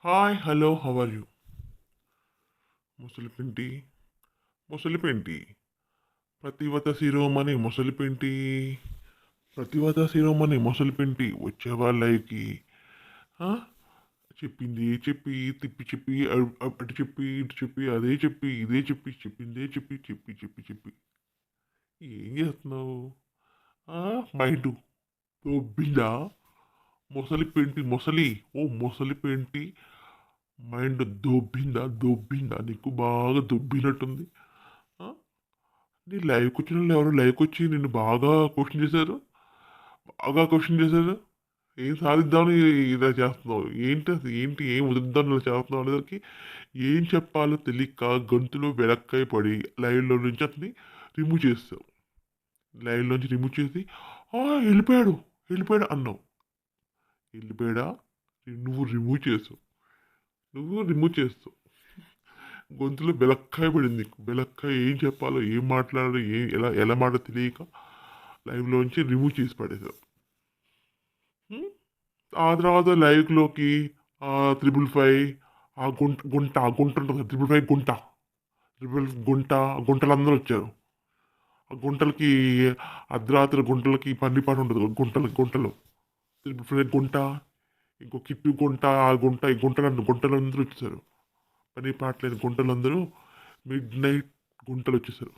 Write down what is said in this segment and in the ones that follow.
Hi hello how are you ముసలిపింటి ముసలిపింటి ప్రతివత శిరోమణి ముసలిపింటి ప్రతివత శిరోమణి ముసలిపింటి వచ్చేవా లైవ్కి ఆ? చెప్పింది చెప్పి తిప్పి చెప్పి అటు చెప్పి ఇటు చెప్పి అదే చెప్పి ఇదే చెప్పి చెప్పిందే చెప్పి చెప్పి చెప్పి చెప్పి ఏం చేస్తున్నావు మైండ్ దొబ్బిందా ముసలి పెంటి ముసలి ఓ ముసలి పెంటి మైండ్ దొబ్బిందా నీకు బాగా దొబ్బినట్టుంది ఆ? నీ లైవ్కి వచ్చిన వాళ్ళు ఎవరు లైవ్కి వచ్చి నిన్ను బాగా క్వశ్చన్ చేశారు ఏం సాధిద్దామని ఇలా చేస్తున్నావు ఏంటి అసలు ఏంటి ఏం వదిద్దామని ఇలా చేస్తున్నావు అనేదానికి ఏం చెప్పాలో తెలియక గొంతులో వెలక్కాయ పడి లైవ్లో నుంచి అతన్ని రిమూవ్ చేస్తావు లైవ్లోంచి రిమూవ్ చేసి వెళ్ళిపోయాడు వెళ్ళిపోయాడు అన్నావు వెళ్ళిపోయాడా నువ్వు రిమూవ్ చేసావు గొంతులో బెలక్కాయ పడింది నీకు బెలక్కాయ ఏం చెప్పాలో ఏం మాట్లాడాలో ఏం ఎలా ఎలా మాట తెలియక లైవ్లోంచి రిమూవ్ చేసి పడేసావు ఆ తర్వాత లైవ్లోకి 555 గుంట ఉంటుంది 555 గుంటలందరూ వచ్చారు ఆ గుంటలకి అర్ధరాత్రి గుంటలకి పన్నిపాటు ఉంటుంది గుంటలు 555 గుంట ఇంకో కిట్టు గుంట ఆ గుంట ఈ గుంటలందరూ వచ్చేసారు పని పాటలేని గుంటలందరూ మిడ్ నైట్ గుంటలు వచ్చేసారు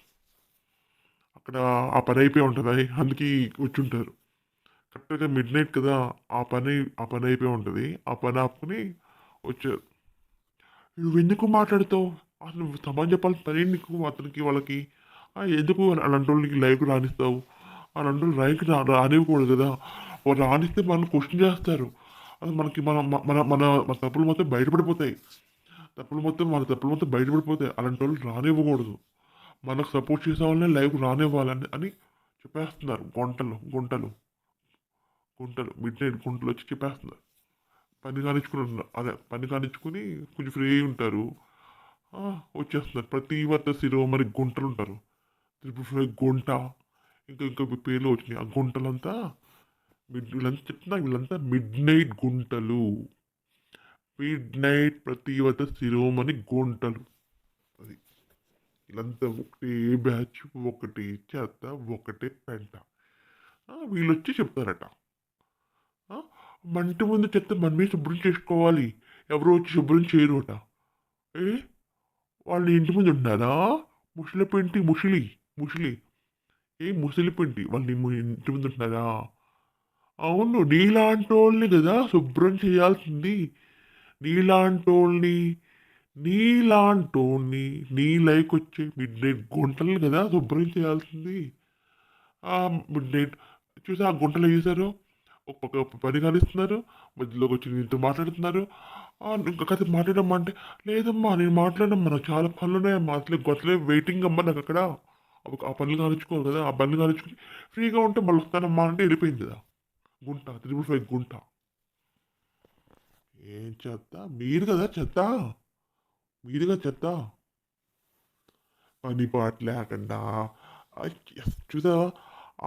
అక్కడ ఆ పని అయిపోయి ఉంటుంది అందుకే వచ్చి ఉంటారు కరెక్ట్గా మిడ్ నైట్ కదా ఆ పని అయిపోయి ఉంటుంది ఆ పని ఆపుకుని వచ్చారు నువ్వు ఎందుకు మాట్లాడుతావు అసలు నువ్వు సమాజం చెప్పాలి పని నీకు అతనికి వాళ్ళకి ఎందుకు అలాంటి వాళ్ళకి లైవ్కి రాణిస్తావు అలాంటి వాళ్ళు లైవ్కి రానివ్వకూడదు కదా వాళ్ళు రాణిస్తే మనం క్వశ్చన్ చేస్తారు అది మనకి మన మన మన మన తప్పులు మొత్తం బయటపడిపోతాయి మన తప్పులు మొత్తం బయటపడిపోతాయి అలాంటి వాళ్ళు రానివ్వకూడదు మనకు సపోర్ట్ చేసే వాళ్ళని లైవ్కి రానివ్వాలని అని చెప్పేస్తున్నారు గుంటలు మిడ్ నైట్ గుంటలు వచ్చి చెప్పేస్తున్నారు పని కానిచ్చుకుని కొంచెం ఫ్రీ ఉంటారు వచ్చేస్తున్నారు ప్రతి వద్ద శిరోమణి గుంటలు ఉంటారు 555 గుంట ఇంకా పేర్లు వచ్చినాయి ఆ గుంటలంతా వీళ్ళంతా చెప్తున్నా వీళ్ళంతా మిడ్ నైట్ గుంటలు మిడ్ నైట్ ప్రతి వద్ద శిరోమణి గుంటలు అది వీళ్ళంతా ఒకటే బ్యాచ్ ఒకటే చెత్త ఒకటే పెంట వీళ్ళు వచ్చి చెప్తారట మంటి ముందు చెత్త మనమే శుభ్రం చేసుకోవాలి ఎవరో వచ్చి శుభ్రం చేయరుట ఏ వాళ్ళు ఇంటి ముందు ఉన్నారా ముసలి పెంటి ముసలి ముసలి పెంటి వాళ్ళు ఇంటి ముందు ఉంటున్నారా అవును నీలాంటోళ్ళని కదా శుభ్రం చేయాల్సింది నీలాంటోళ్ళని నీలాంటోళ్ళని నీ లైక్ వచ్చే మిడ్ నైట్ గుంటలు కదా శుభ్రం చేయాల్సింది మిడ్ నైట్ చూసి ఆ గుంటలు వేసారు ఒక పని కానిస్తున్నారు మధ్యలోకి వచ్చి నీతో మాట్లాడుతున్నారు ఇంకా కథ మాట్లాడమ్మా అంటే లేదమ్మా నేను మాట్లాడమ్మా నాకు చాలా పనులు ఉన్నాయమ్మా అసలు గొత్తలే వెయిటింగ్ అమ్మా నాకు అక్కడ ఆ పనులు కానిచ్చుకోవాలి కదా ఆ పనులు కానిచ్చుకుని ఫ్రీగా ఉంటే మళ్ళీ వస్తానమ్మా అంటే వెళ్ళిపోయింది కదా గుంట 555 గుంట ఏం చెత్త మీరుగా చెత్త పని పాట లేకుండా చూసా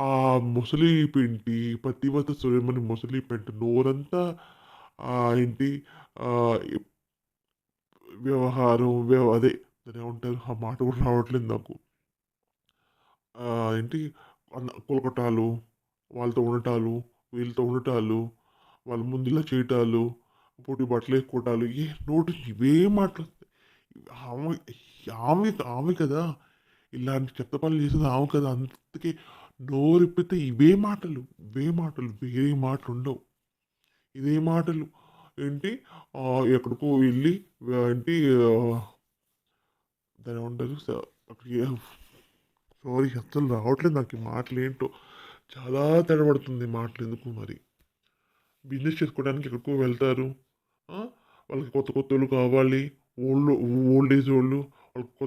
ఆ ముసలి పెంటి పతివత సురేమని ముసలి పెంటి నోరంతా ఏంటి ఆ, వ్యవహారం అదే దాని ఏమంటారు ఆ మాట కూడా రావట్లేదు నాకు ఏంటి కొలకటాలు వాళ్ళతో ఉండటాలు వీళ్ళతో ఉండటాలు వాళ్ళ ముందు ఇలా చేయటాలు పోటీ బట్టలు వేసుకోవటాలు నోటి ఇవే మాట్లాడుతాయి ఆమె ఆమె కదా ఇలాంటి చెత్త పనులు చేసేది ఆమె కదా అందుకే నోరిప్పితే ఇవే మాటలు వేరే మాటలు ఉండవు ఇదే మాటలు ఏంటి ఎక్కడికో వెళ్ళి ఏంటి దాని ఏమంటారు అక్కడికి సారీ అస్సలు రావట్లేదు నాకు ఈ మాటలు ఏంటో చాలా తడబడుతుంది మాటలు ఎందుకు మరి బిజినెస్ చేసుకోవడానికి ఎక్కడికో వెళ్తారు వాళ్ళకి కొత్త కొత్త వాళ్ళు కావాలి ఓల్డ్ ఏజ్ వాళ్ళు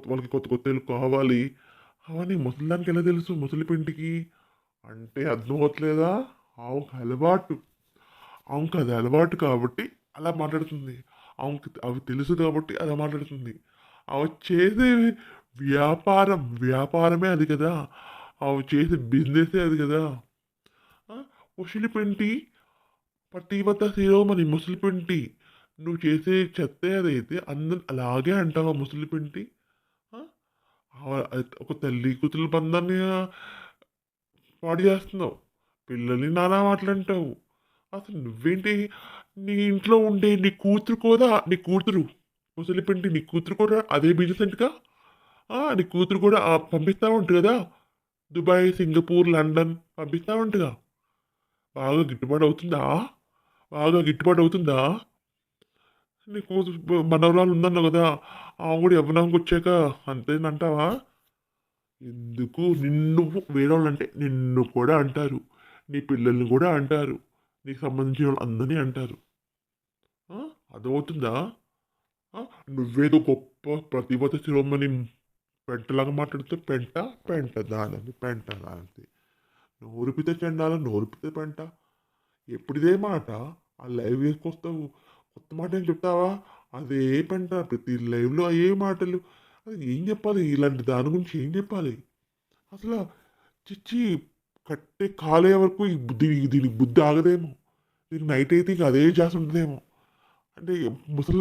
వాళ్ళకి కొత్త కొత్త వాళ్ళు కావాలి అవన్నీ ముసలిదానికి ఎలా తెలుసు ముసలి పిండికి అంటే అర్థం అవట్లేదా ఆమెకు అది అలవాటు కాబట్టి అలా మాట్లాడుతుంది అవి తెలుసు కాబట్టి అలా మాట్లాడుతుంది అవి చేసే వ్యాపారమే అది కదా అవి చేసే బిజినెసే అది కదా ముసలి పెంటి పట్టివత శిరోమణి ముసలి పెంటి నువ్వు చేసే చెత్తే అదైతే అందరు అలాగే అంటావా ముసలి పింటి? ఆ? ఒక తల్లి కూతురు బంధాన్ని పాడు చేస్తున్నావు. పిల్లల్ని నానా మాటలంటావు. అసలు నువ్వేంటి? నీ ఇంట్లో ఉండే నీ కూతురు కూడా నీ కూతురు ముసలి పిండి నీ కూతురు కూడా అదే బిజినెస్ అంటగా? నీ కూతురు కూడా పంపిస్తా ఉంటుంది కదా, దుబాయ్, సింగపూర్, లండన్ పంపిస్తా ఉంటుందిగా. బాగా గిట్టుబాటు అవుతుందా? బాగా గిట్టుబాటు అవుతుందా? నీకు మనవరాలు ఉందన్నావు కదా, ఆమె కూడా యవ్వనంకి వచ్చాక అంతేనంటావా? ఎందుకు నిన్ను వేరేవాళ్ళంటే నిన్ను కూడా అంటారు, నీ పిల్లల్ని కూడా అంటారు, నీకు సంబంధించిన వాళ్ళు అందరినీ అంటారు. ఆ? అర్థమవుతుందా? ఆ? నువ్వేదో గొప్ప ప్రతిభత శిరోమణి పెంటలాగా మాట్లాడితే పెంట దాని పెంట దాని నోరుపితే చెండాల నోరుపితే పెంట. ఎప్పుడిదే మాట ఆ లైవ్ వేసుకొస్తావు, కొత్త మాట ఏం చెప్తావా? అదే పెంట ప్రతి లైవ్లో అయ్యే మాటలు. అది ఏం చెప్పాలి? ఇలాంటి దాని గురించి ఏం చెప్పాలి అసలు? చిచ్చి, కట్టే కాలే వరకు ఈ బుద్ధి దీనికి బుద్ధి ఆగదేమో. దీనికి నైట్ అయితే ఇక అదే చేస్తుంటుందేమో. అంటే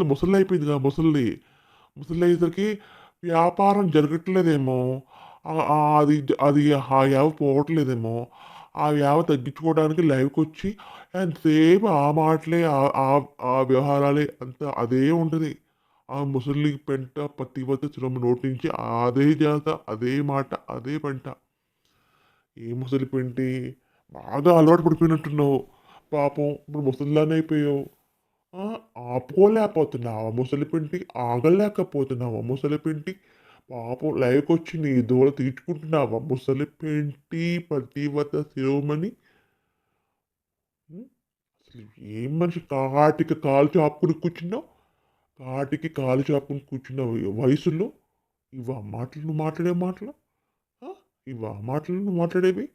ముసలి అయిపోయిందిగా ముసలి. ముసలి అయ్యేసరికి వ్యాపారం జరగట్లేదేమో. అది అది ఆ యావ పోవట్లేదేమో. ఆ యావ తగ్గించుకోవడానికి లైవ్కి వచ్చి ఎంతసేపు ఆ మాటలే ఆ వ్యవహారాలే అంత అదే ఉంటుంది. ఆ ముసలి పెంట పతివత చిరమ నోటి నుంచి అదే జాత, అదే మాట, అదే పెంట. ఏ ముసలి పెంటి బాగా అలవాటు పడిపోయినట్టున్నావు. పాపం ఇప్పుడు ముసలిలానే అయిపోయావు. ఆ! ఆపుకోలేకపోతున్నావా ముసలిపింటి? ఆగలేకపోతున్నావా ముసలిపింటి? పాపం లైవ్‌కొచ్చి నీ దూల తీర్చుకుంటున్నావా ముసలిపింటి పతివ్రత శిరోమణి? హ్మ్. అసలు ఏం మనిషి కాటికి కాలు చాపుకొని కూర్చున్నావు? కాటికి కాలు చాపుకొని కూర్చున్న వయసులో ఇవా మాటలు నువ్వు మాట్లాడే మాటలు? ఆ! ఇవా మాటలు నువ్వు మాట్లాడేవి?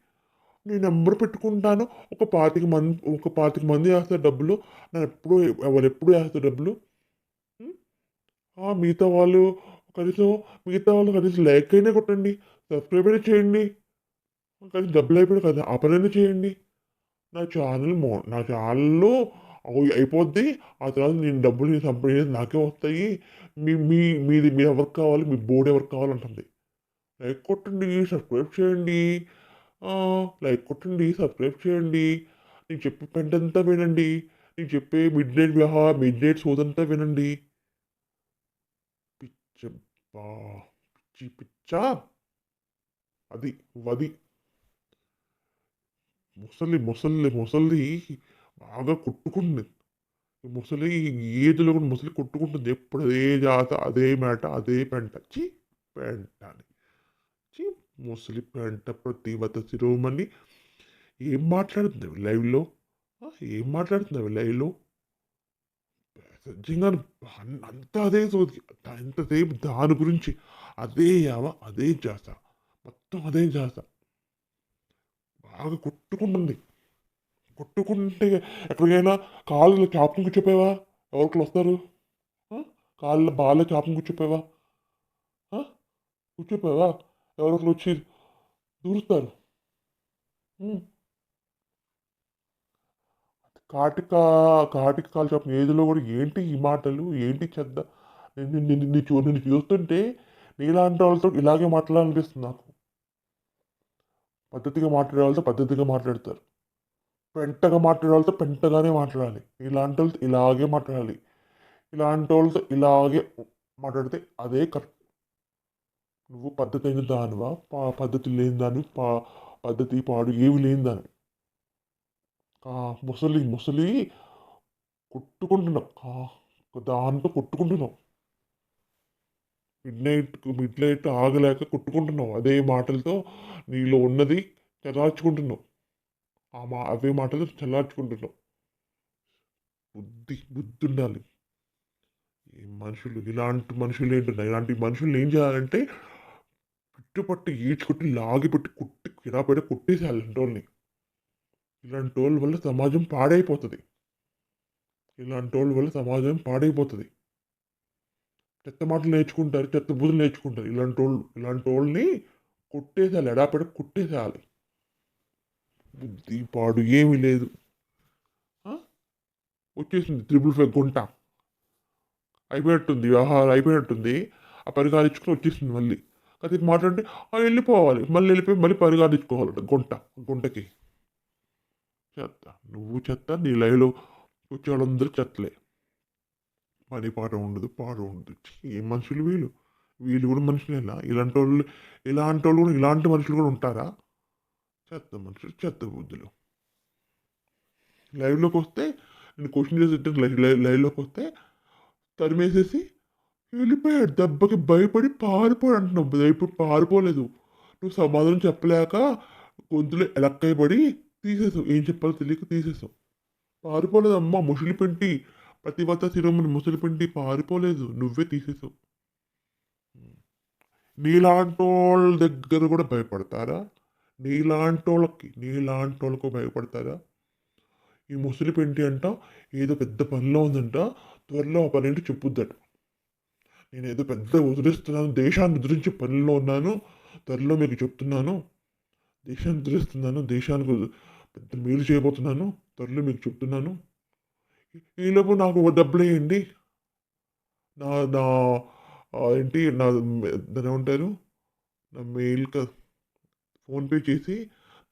నీ నెంబర్ పెట్టుకుంటాను. ఒక 25 మంది ఏస్తారు డబ్బులు. నేనెప్పుడు ఎవరెప్పుడు ఏస్తారు డబ్బులు? హ్మ్. మిగతా వాళ్ళు కనీసం లైక్ అయినా కొట్టండి. సబ్స్క్రైబ్ అయినా చేయండి. కనీసం డబ్బులయిపోయాయి కదా! ఆ పనైనా చేయండి. నా ఛానల్‌లో అయిపోద్ది. ఆ తర్వాత నేను డబ్బులు సంపాదించేది నాకే వస్తాయి. మీ మీ మీది మీరెవరికి కావాలి? మీ బోర్డ్ ఎవరికి కావాలంటుంది. లైక్ కొట్టండి, సబ్స్క్రైబ్ చేయండి. లైక్ కొట్టండి, సబ్స్క్రైబ్ చేయండి. నేను చెప్పే పెంటంతా వినండి. నేను చెప్పే మిడ్ నైట్ సోదంతా వినండి. పిచ్చబ్బా! పిచ్చి పిచ్చా! అది. వది. ముసలి బాగా కొట్టుకుంటుంది. ముసలి ఏజ్‌లో కూడా ముసలి కొట్టుకుంటుంది. ఎప్పుడు అదే జాత, అదే మేట, అదే పెంట. ఛీ! పెంట అని. ఛీ! ముసలి పెంట ప్రతివత శిరోమణి. ఏం మాట్లాడుతున్నావు లైవ్‌లో? ఏం మాట్లాడుతున్నావు లైవ్‌లో? నిజంగాను అంతా అదే సోది. ఎంతసేపు దాని గురించి. అదే యావ, అదే ధ్యాస. మొత్తం అదే ధ్యాస. బాగా కొట్టుకుంటుంది. కొట్టుకుంటే ఎక్కడికైనా కాళ్ళు చాపుకొని కూర్చోపోయావా? ఎవరికైనా వస్తారు? ఆ? కాళ్ళు బాగా చాపుకొని కూర్చోపోయావా? ఆ? కూర్చోపోయావా? ఎవరొకరు వచ్చి దూరుస్తారు. హ్మ్. కాటికా కాటికి కాలు చాపిన ఏజ్‌లో కూడా ఏంటి ఈ మాటలు? ఏంటి చెత్త? నిన్ను చూస్తుంటే నీలాంటి వాళ్ళతో ఇలాగే మాట్లాడాలనిపిస్తుంది నాకు. పద్ధతిగా మాట్లాడే వాళ్ళతో పద్ధతిగా మాట్లాడతారు. పెంటగా మాట్లాడే వాళ్ళతో పెంటగానే మాట్లాడాలి. ఇలాంటి వాళ్ళతో ఇలాగే మాట్లాడాలి. ఇలాంటి వాళ్ళతో ఇలాగే మాట్లాడితే అదే కరెక్ట్. నువ్వు పద్ధతి అయిన దానివా? పద్ధతి లేని దానివి, పద్ధతి పాడు ఏవి లేని దానివి. ముసలి కొట్టుకుంటున్నావు. దాంతో కొట్టుకుంటున్నావు. మిడ్ నైట్ ఆగలేక కొట్టుకుంటున్నావు. అదే మాటలతో నీలో ఉన్నది చల్లార్చుకుంటున్నావు. అవే మాటలు చల్లార్చుకుంటున్నావు. బుద్ధి ఉండాలి. ఈ మనుషులు ఇలాంటి మనుషులు ఏంటున్నారు? ఇలాంటి మనుషుల్ని ఏం చేయాలంటే చుట్టుపట్టి ఈడ్చుకొట్టి లాగిపెట్టి కొట్టి కిరాపెట్టి కొట్టేసేయాలి ఇలాంటోళ్ళని. ఇలాంటోళ్ళ వల్ల సమాజం పాడైపోతుంది. ఇలాంటోళ్ళ వల్ల సమాజం పాడైపోతుంది. చెత్త మాటలు నేర్చుకుంటారు, చెత్త బుద్ధులు నేర్చుకుంటారు. ఇలాంటోళ్ళని కొట్టేసేయాలి, ఎడాపెడ కొట్టేసేయాలి. బుద్ధి పాడు ఏమీ లేదు. ఆ? వచ్చేసింది 555 గుంట. అయిపోయినట్టుంది వ్యవహారం అయిపోయినట్టుంది. ఆ పరిగాలించుకొని వచ్చేసింది మళ్ళీ. కాసేపు మాట్లాడితే వెళ్ళిపోవాలి, మళ్ళీ వెళ్ళిపోయి మళ్ళీ పరిగాలించుకోవాలట గుంటకి. చెత్త, నువ్వు చెత్త, నీ లైవ్లో వచ్చే వాళ్ళందరూ చెత్తలే. పని పాట ఉండదు, పాడు ఉండదు. ఏ మనుషులు వీళ్ళు? వీళ్ళు కూడా మనుషులేనా? ఇలాంటి వాళ్ళు కూడా, ఇలాంటి మనుషులు కూడా ఉంటారా? చెత్త మనుషులు, చెత్త బుద్ధులు. లైవ్లోకి వస్తే నేను క్వశ్చన్ చేసి లైవ్లోకి వస్తే తరిమేసేసి వెళ్ళిపోయాడు. దెబ్బకి భయపడి పారిపోయాడు అంటున్నావు. భయపడి పారిపోలేదు. నువ్వు సమాధానం చెప్పలేక గొంతులో ఎలక్కైపడి తీసేసావు. ఏం చెప్పాలో తెలియక తీసేసావు. పారిపోలేదు అమ్మ, ముసలి పెంటి ప్రతివత శిరోమణి ముసలి పెంటి పారిపోలేదు, నువ్వే తీసేసావు. నీలాంటి వాళ్ళ దగ్గర కూడా భయపడతారా? నీలాంటి వాళ్ళకు భయపడతారా? ఈ ముసలి పెంటి అంట ఏదో పెద్ద పనిలో ఉందంట, త్వరలో ఆ పని ఏంటి చెప్పుద్దట. నేను ఏదో పెద్ద ఉద్ధరిస్తున్నాను, దేశాన్ని ఉద్ధరించే పనిలో ఉన్నాను, త్వరలో మీకు చెప్తున్నాను, దేశాన్ని ఉద్ధరిస్తున్నాను, దేశానికి పెద్ద మేలు చేయబోతున్నాను, త్వరలో మీకు చెప్తున్నాను. ఈలోపు నాకు డబ్బులు వేయండి. నా నా ఏంటి నా దాని ఏమంటారు, నా మెయిల్ ఫోన్పే చేసి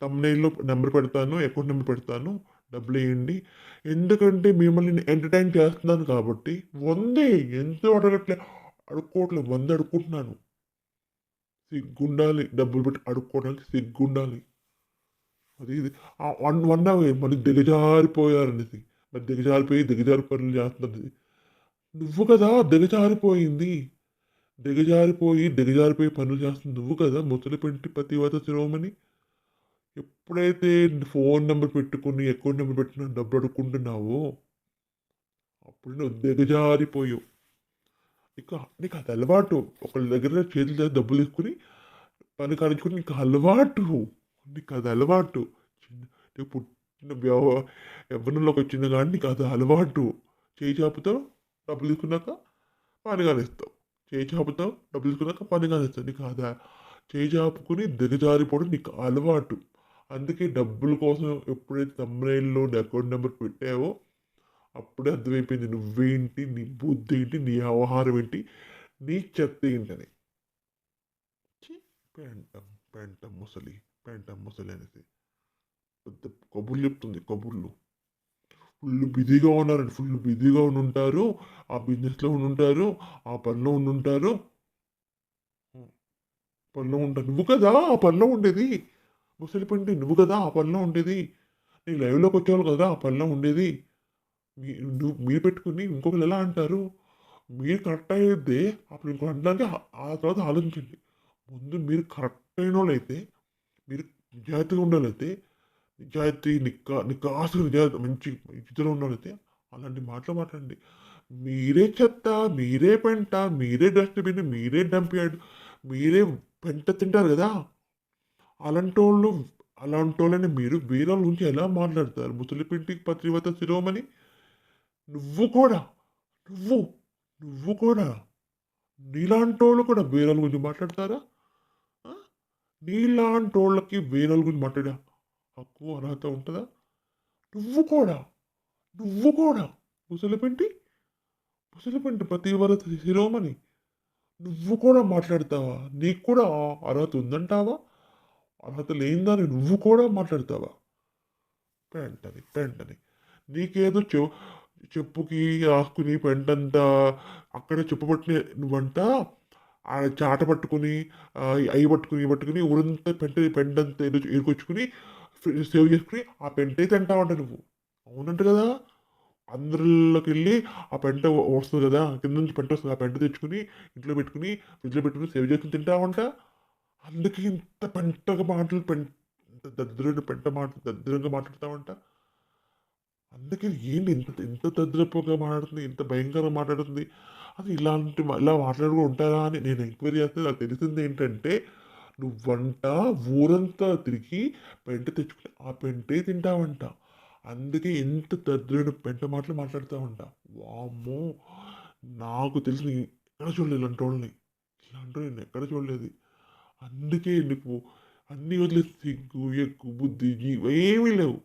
తమ్నైల్లో నెంబర్ పెడతాను, అకౌంట్ నెంబర్ పెడతాను, డబ్బులు వేయండి. ఎందుకంటే మిమ్మల్ని ఎంటర్టైన్ చేస్తున్నాను కాబట్టి. వందే ఎంత అడుక్కోవట్లేదు, 100 అడుక్కుంటున్నాను. సిగ్గుండాలి, డబ్బులు పెట్టి అడుక్కోవడానికి సిగ్గుండాలి. అది ఇది వన్ మరి దిగజారిపోయారనేసి, మరి దిగజారి పనులు చేస్తున్నది నువ్వు కదా. దిగజారిపోయి పనులు చేస్తుంది నువ్వు కదా. ముసలి పెంటి పతివత శిరోమణి. ఎప్పుడైతే ఫోన్ నెంబర్ పెట్టుకుని అకౌంట్ నెంబర్ పెట్టిన డబ్బులు అడుక్కుంటున్నావో అప్పుడు నువ్వు దిగజారిపోయావు. నీకు అది అలవాటు. ఒకళ్ళ దగ్గర చేతుల దగ్గర డబ్బులు తీసుకుని పని కానించుకుని నీకు అది అలవాటు. నీకు పుట్టిన యవ్వనంలోకి వచ్చింది కానీ నీకు అది అలవాటు. చేయి చాపుతావు, డబ్బులు తీసుకున్నాక పని కానిస్తావు. నీకు అది చేయి చాపుకుని దిగజారిపోవడం నీకు అలవాటు. అందుకే డబ్బుల కోసం ఎప్పుడైతే తమ్ముళ్ళలో అకౌంట్ నెంబర్ పెట్టావో అప్పుడే అర్థమైపోయింది నువ్వేంటి, నీ బుద్ధి ఏంటి, నీ వ్యవహారం ఏంటి, నీ చెత్త ఏంటని. పెంట పెంట ముసలి అనేసి పెద్ద కబుర్లు చెప్తుంది. ఫుల్ బిజీగా ఉన్నారండి, ఫుల్ బిజీగా ఉంటారు. ఆ బిజినెస్లో ఉంటారు, ఆ పనిలో ఉంటారు. నువ్వు కదా ఆ పనిలో ఉండేది. ముసలి పండి నువ్వు కదా ఆ పనిలో ఉండేది. నీ లైవ్లోకి వచ్చేవాళ్ళు కదా ఆ పనిలో ఉండేది. మీరు పెట్టుకుని ఇంకొకరు ఎలా అంటారు? మీరు కరెక్ట్ అయితే అప్పుడు ఇంకో అనడానికి ఆ తర్వాత ఆలోచించండి. ముందు మీరు కరెక్ట్ అయిన వాళ్ళైతే, మీరు నిజాయితీగా ఉండాలైతే, నికాసుగా నిజాయితీ మంచి ఇదిలో ఉన్నోళ్ళైతే అలాంటి మాటలు మాట్లాడండి. మీరే చెత్త, మీరే పెంట, మీరే డస్ట్బిన్, మీరే డంప్యార్డ్, మీరే పెంట తింటారు కదా. అలాంటి వాళ్ళని మీరు వేరే వాళ్ళ గురించి ఎలా మాట్లాడతారు? ముసలి పింటికి పత్రివత శిరోమణి. నువ్వు కూడా నువ్వు నువ్వు కూడా నీలాంటి వాళ్ళు కూడా వేరే వాళ్ళ గురించి మాట్లాడతారా? నీలాంటి వాళ్ళకి వేరే వాళ్ళ గురించి మాట్లాడే హక్కు అర్హత ఉంటుందా? నువ్వు కూడా ముసలిపెంటి పతివ్రత శిరోమణి, నువ్వు కూడా మాట్లాడతావా? నీకు కూడా అర్హత ఉందంటావా? అర్హత లేనిదాన్ని నువ్వు కూడా మాట్లాడతావా? పెంటని నీకేదో చెప్పుకి రాసుకుని పెంటంతా అక్కడే చెప్పబట్టి నువ్వంట ఆ చాట పట్టుకుని అవి పట్టుకుని ఊరంతా పెంటంతా ఏరుకొచ్చుకుని సేవ్ చేసుకుని ఆ పెంటే తింటావంట నువ్వు. అవునంట కదా. అందరిలోకి వెళ్ళి ఆ పెంట వస్తుంది కదా, కింద నుంచి పెంట వస్తుంది, ఆ పెంట తెచ్చుకుని ఇంట్లో పెట్టుకుని ఫ్రిడ్జ్లో పెట్టుకుని సేవ్ చేసుకుని తింటావంట. అందుకే ఇంత పెంటగా మాటలు దరిద్రంగా మాట్లాడతావంట. అందుకే ఏంటి ఇంత ఇంత దరిద్రపుగా మాట్లాడుతుంది, ఇంత భయంకరంగా మాట్లాడుతుంది. అది ఇలా మాట్లాడుతూ ఉంటారా అని నేను ఎంక్వైరీ చేస్తే నాకు తెలిసింది ఏంటంటే, నువ్వంట ఊరంతా తిరిగి పెంట తెచ్చుకుని ఆ పెంటే తింటావంట. అందుకే ఎంత దరిద్రమైన పెంట మాటలు మాట్లాడతావంట. వామ్మో, నాకు తెలిసి ఎక్కడ చూడలేదు ఇలాంటి నేను ఎక్కడ చూడలేదు. అందుకే నీకు అన్ని వదిలేసి సిగ్గు ఎక్కువ బుద్ధి ఏమీ లేవు.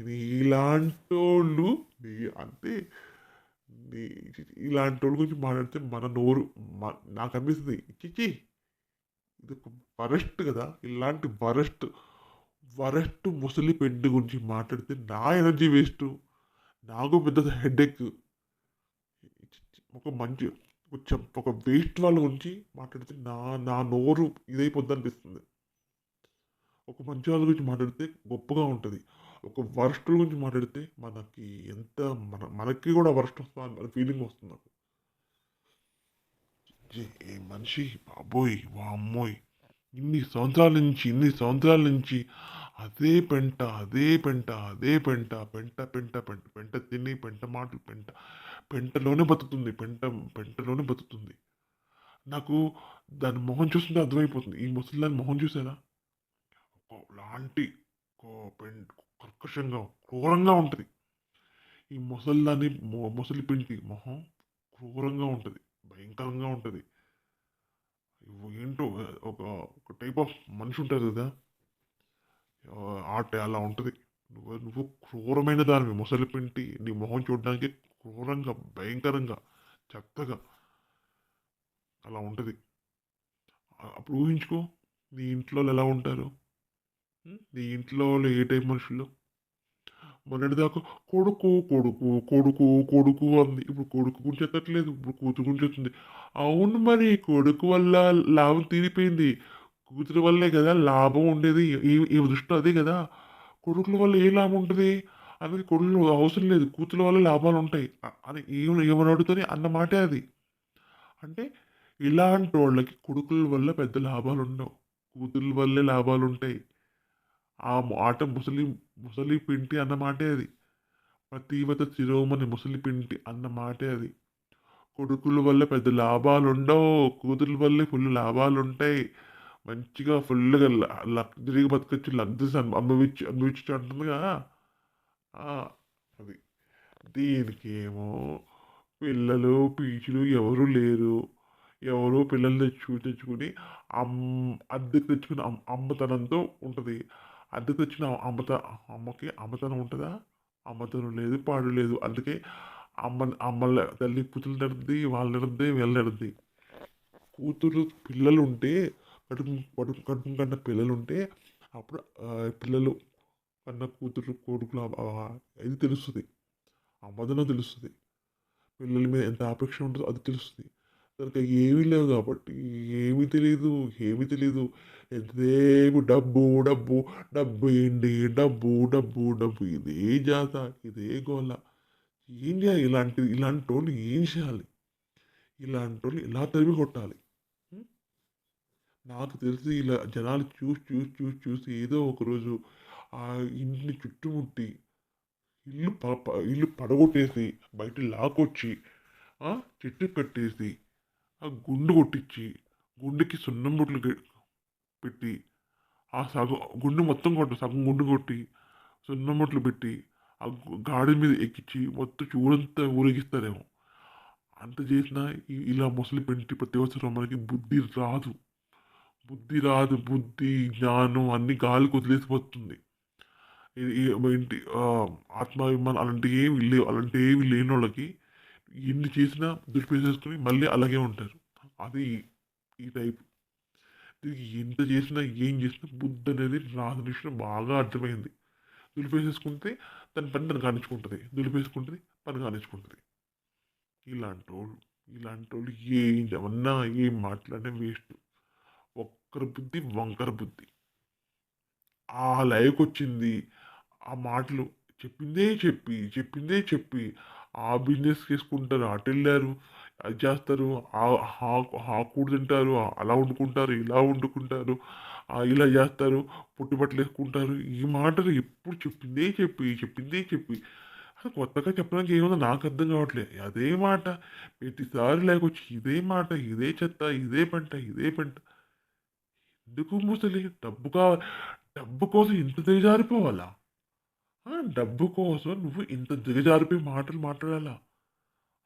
నీలాంటోళ్ళు అంతే. ఇలాంటి వాళ్ళ గురించి మాట్లాడితే మన నోరు నాకు అనిపిస్తుంది చిచి ఇది ఒక వరస్ట్ కదా, ఇలాంటి వరస్ట్ వరస్ట్ ముసలి పెండి గురించి మాట్లాడితే నా ఎనర్జీ వేస్ట్, నాకు పెద్ద హెడేక్. ఒక మంచి ఒక వేస్ట్ వాళ్ళ గురించి మాట్లాడితే నా నా నోరు ఇదైపోద్ది అనిపిస్తుంది. ఒక మంచి వాళ్ళ గురించి మాట్లాడితే గొప్పగా ఉంటుంది. ఒక వరస్ట్ గురించి మాట్లాడితే మనకి ఎంత మనకి కూడా వరస్ట్ వస్తుంది అనే ఫీలింగ్ వస్తుంది నాకు. ఏ మనిషి బాబోయ్ వామ్మోయ్, ఇన్ని సంవత్సరాల నుంచి అదే పెంట అదే పెంట అదే పెంట పెంట పెంట పెంట పెంట తిని పెంట మాటలు పెంట పెంటలోనే బతుకుతుంది, పెంటలోనే బతుకుతుంది. నాకు దాని మొహం చూస్తుంటే అర్థమైపోతుంది. ఈ ముసలిదాని మొహం చూసారా, లాంటి కర్కశంగా క్రూరంగా ఉంటుంది. ఈ ముసలిదాని ముసలి పింటి మొహం క్రూరంగా ఉంటుంది, భయంకరంగా ఉంటుంది. ఏంటో ఒక ఒక టైప్ ఆఫ్ మనిషి ఉంటుంది కదా, ఆట అలా ఉంటుంది. నువ్వు క్రూరమైన దానివి ముసలి పింటి, నీ మొహం చూడడానికి క్రూరంగా భయంకరంగా చెత్తగా అలా ఉంటుంది. అప్పుడు ఊహించుకో నీ ఇంట్లో ఎలా ఉంటారు, నీ ఇంట్లో ఏ టైప్ మనుషులు. మొన్నటిదాకా కొడుకు కొడుకు కొడుకు కొడుకు అంది, ఇప్పుడు కొడుకు గురించి ఎత్తట్లేదు, ఇప్పుడు కూతురు గురించి వస్తుంది. అవును మరి కొడుకు వల్ల లాభం తీరిపోయింది, కూతురు వల్లే కదా లాభం ఉండేది. ఈ దృష్టిలో అదే కదా, కొడుకుల వల్ల ఏ లాభం ఉంటుంది, అందుకే కొడుకులు అవసరం లేదు, కూతురు వల్ల లాభాలు ఉంటాయి అని ఏమని అడుగుతుంది అన్న మాటే అది. అంటే ఇలాంటి వాళ్ళకి కొడుకుల వల్ల పెద్ద లాభాలు ఉండవు, కూతుర్ల వల్లే లాభాలు ఉంటాయి. ఆ మాట ముసలి పింటి అన్న మాటే అది. పతివత శిరోమణి ముసలి పింటి అన్న మాటే అది. కొడుకుల వల్ల పెద్ద లాభాలు ఉండవు, కూతుర్ల వల్లే ఫుల్ లాభాలు ఉంటాయి. మంచిగా ఫుల్గా లగ్జరీగా బతకొచ్చు, లగ్జరీస్ అనుభవించు అంటుందిగా. అది దీనికేమో పిల్లలు పీచులు ఎవరు లేరు. ఎవరో పిల్లలు తెచ్చుకుని అద్దెకు తెచ్చుకుని అమ్మతనంతో ఉంటుంది. అద్దెకు తెచ్చిన అమ్మకి అమ్మతనం ఉంటుందా, అమ్మతనం లేదు పాడు లేదు. అందుకే అమ్మల తల్లి కూతురు నడుద్ది, వాళ్ళు నడుద్ది, వీళ్ళు నడుద్ది. కూతురు పిల్లలు ఉంటే కడుపు కన్న పిల్లలు ఉంటే అప్పుడు పిల్లలు కన్న కూతురు కొడుకులు ఇది తెలుస్తుంది, అమ్మదనం తెలుస్తుంది, పిల్లల మీద ఎంత ఆపేక్ష ఉంటుందో అది తెలుస్తుంది. తనకి ఏమీ లేవు కాబట్టి ఏమీ తెలియదు. ఎంతసేపు డబ్బు డబ్బు డబ్బు ఏంటి, డబ్బు డబ్బు డబ్బు ఇదే జాత, ఇదే గోల. ఏం చేయాలి, ఇలాంటి వాళ్ళు ఏం చేయాలి, ఇలాంటి వాళ్ళు ఇలా తరిమి కొట్టాలి. నాకు తెలిసి ఇలా జనాలు చూసి ఏదో ఒకరోజు ఆ ఇంటిని చుట్టుముట్టి ఇల్లు పడగొట్టేసి బయట లాక్కొచ్చి చెట్టు కట్టేసి ఆ గుండు కొట్టించి గుండెకి సున్నం బొట్లు పెట్టి ఆ గుండు మొత్తం సగం గుండు కొట్టి సున్నం బొట్లు పెట్టి ఆ గాడి మీద ఎక్కించి మొత్తం చూడంతా ఊరేగిస్తారేమో. అంత చేసినా ఇలా ముసలి పెంటి ప్రతి అవసరం మనకి బుద్ధి జ్ఞానం అన్ని గాలికి వదిలేసిపోతుంది. ఏంటి ఆత్మాభిమానం అలాంటివి లేని వాళ్ళకి ఎన్ని చేసినా దులిపేసేసుకుని మళ్ళీ అలాగే ఉంటారు. అది ఈ టైప్. దీనికి ఎంత చేసినా ఏం చేసినా బుద్ధి అనేది రాని విషయం బాగా అర్థమైంది. దులిపేసేసుకుంటే తన పని తను కానిచ్చుకుంటుంది, దులిపేసుకుంటుంది పని కానిచ్చుకుంటుంది. ఇలాంటి వాళ్ళు ఏమన్నా ఏం మాట్లాడినా వేస్ట్. ఒక్కరి బుద్ధి వంకర బుద్ధి. ఆ లైవ్కి వచ్చింది, ఆ మాటలు చెప్పిందే చెప్పి ఆ బిజినెస్ చేసుకుంటారు, అటు వెళ్ళారు, అది చేస్తారు, ఆ కూడు తింటారు, అలా వండుకుంటారు, ఇలా వండుకుంటారు, ఇలా చేస్తారు, పుట్టుబట్టలు వేసుకుంటారు. ఈ మాటలు ఎప్పుడు చెప్పిందే చెప్పి అసలు కొత్తగా చెప్పడానికి ఏముందో నాకు అర్థం కావట్లేదు. అదే మాట ప్రతిసారి లేకొచ్చి ఇదే చెత్త, ఇదే పంట. ఎందుకు ముసలి డబ్బు కోసం ఇంత దిగజారిపోవాలా? డబ్బు కోసం నువ్వు ఇంత దిగజారిపోయి మాటలు మాట్లాడాలా?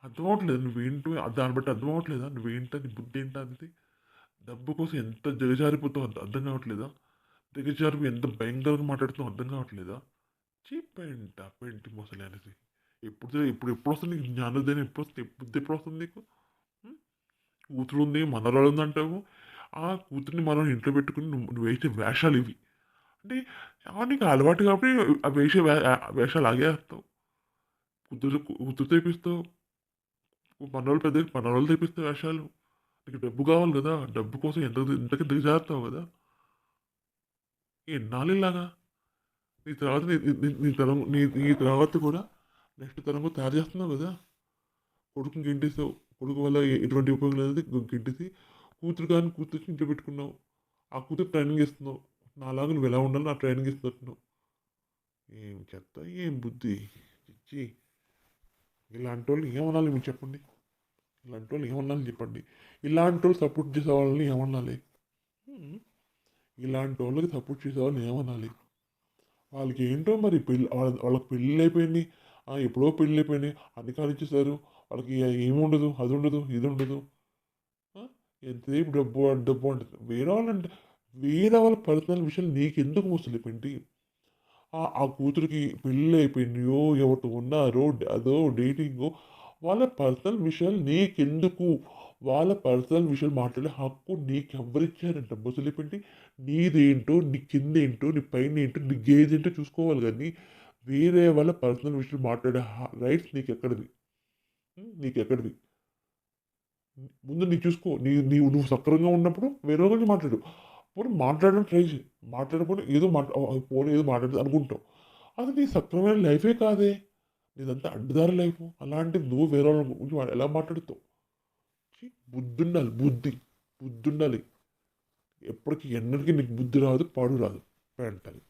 అర్థం అవట్లేదు నువ్వేంటో, దాన్ని బట్టి అర్థం అవట్లేదా నీ బుద్ధి ఏంటనేది? డబ్బు కోసం ఎంత దిగజారిపోతావు అర్థం కావట్లేదా? దిగజారిపోయి ఎంత భయంకరంగా మాట్లాడుతున్నావు అర్థం కావట్లేదా? పెంటి ముసలి అనేది ఎప్పుడు వస్తుంది నీకు జ్ఞానోదయం? ఎప్పుడు వస్తుంది? బుద్ధి ఎప్పుడు వస్తుంది నీకు? ఉం? కూతురు ఉంది, మనరాలు ఉంది అంటావు. ఆ కూతుర్ని మనం ఇంట్లో పెట్టుకుని నువ్వు వేసే వేషాలు ఇవి. అంటే నీకు అలవాటు కాబట్టి ఆ వేషాలు ఆగే వేస్తావు. కూతురు తెప్పిస్తావు, మనవాళ్ళు పెద్ద మనవాళ్ళు తెప్పిస్తావు వేషాలు. నీకు డబ్బు కావాలి కదా, డబ్బు కోసం ఎంతకి దిగజారుతావు కదా. ఎన్నాళ్ళు ఇలాగా? నీ తర్వాత నీ తర్వాత కూడా నెక్స్ట్ తరం కూడా తయారు చేస్తున్నావు కదా. కొడుకుని గింటేసావు, కొడుకు వల్ల ఎటువంటి ఉపయోగం లేదు గింటేసి కూతురు ఇంట్లో పెట్టుకున్నావు. ఆ కూతురు ట్రైనింగ్ ఇస్తున్నావు. నాలాగా నువ్వు ఎలా ఉండాలి నా ట్రైనింగ్ ఇస్తున్నావు. ఏం చెత్త, ఏం బుద్ధి ఇచ్చి. ఇలాంటి వాళ్ళు ఏమనాలి మీరు చెప్పండి? ఇలాంటి వాళ్ళు ఏమన్నాలి చెప్పండి? ఇలాంటి వాళ్ళు సపోర్ట్ చేసే వాళ్ళని ఏమనాలి? హ్మ్. ఇలాంటి వాళ్ళకి సపోర్ట్ చేసే వాళ్ళని ఏమనాలి? వాళ్ళకి ఏంటో మరి వాళ్ళకి పెళ్ళిళ్ళు అయిపోయినాయి. ఎప్పుడో పెళ్ళి అయిపోయినాయి, అన్ని కానిచ్చేసారు. వాళ్ళకి ఏముండదు, అది ఉండదు, ఇది ఉండదు. ఆ, ఎంతసేపు డబ్బు డబ్బు అంటుంది. వేరే వాళ్ళ పర్సనల్ విషయాలు నీకెందుకు ముసలి పెంటి? ఆ కూతురికి పెళ్ళి అయిపోయినాయో, ఎవరితో ఉన్నారో, అదో డేటింగో, వాళ్ళ పర్సనల్ విషయాలు నీకెందుకు? వాళ్ళ పర్సనల్ విషయాలు మాట్లాడే హక్కు నీకెవ్వరిచ్చారంట ముసలిపెట్టి? నీదేంటో, నీ కిందేంటో, నీ పైన ఏంటో, నీ గేజ్ ఏంటో చూసుకోవాలి కానీ వేరే వాళ్ళ పర్సనల్ విషయాలు మాట్లాడే రైట్స్ నీకెక్కడిది? నీకెక్కడిది? ముందు నీ చూసుకో. నువ్వు సక్రంగా ఉన్నప్పుడు వేరే వాళ్ళని మాట్లాడు. పోనీ మాట్లాడడం ట్రై చేయి. మాట్లాడకపోతే పోనీ ఏదో మాట్లాడదు అనుకుంటావు. అది నీ సక్రమైన లైఫే కాదే. నీదంతా అడ్డదారి లైఫ్. అలాంటిది నువ్వు వేరే వాళ్ళ గురించి ఎలా మాట్లాడుతావు? బుద్ధి ఉండాలి, బుద్ధి ఉండాలి. ఎప్పటికీ ఎన్నటికీ నీకు బుద్ధి రాదు, పాడు రాదు. పేంటాలి.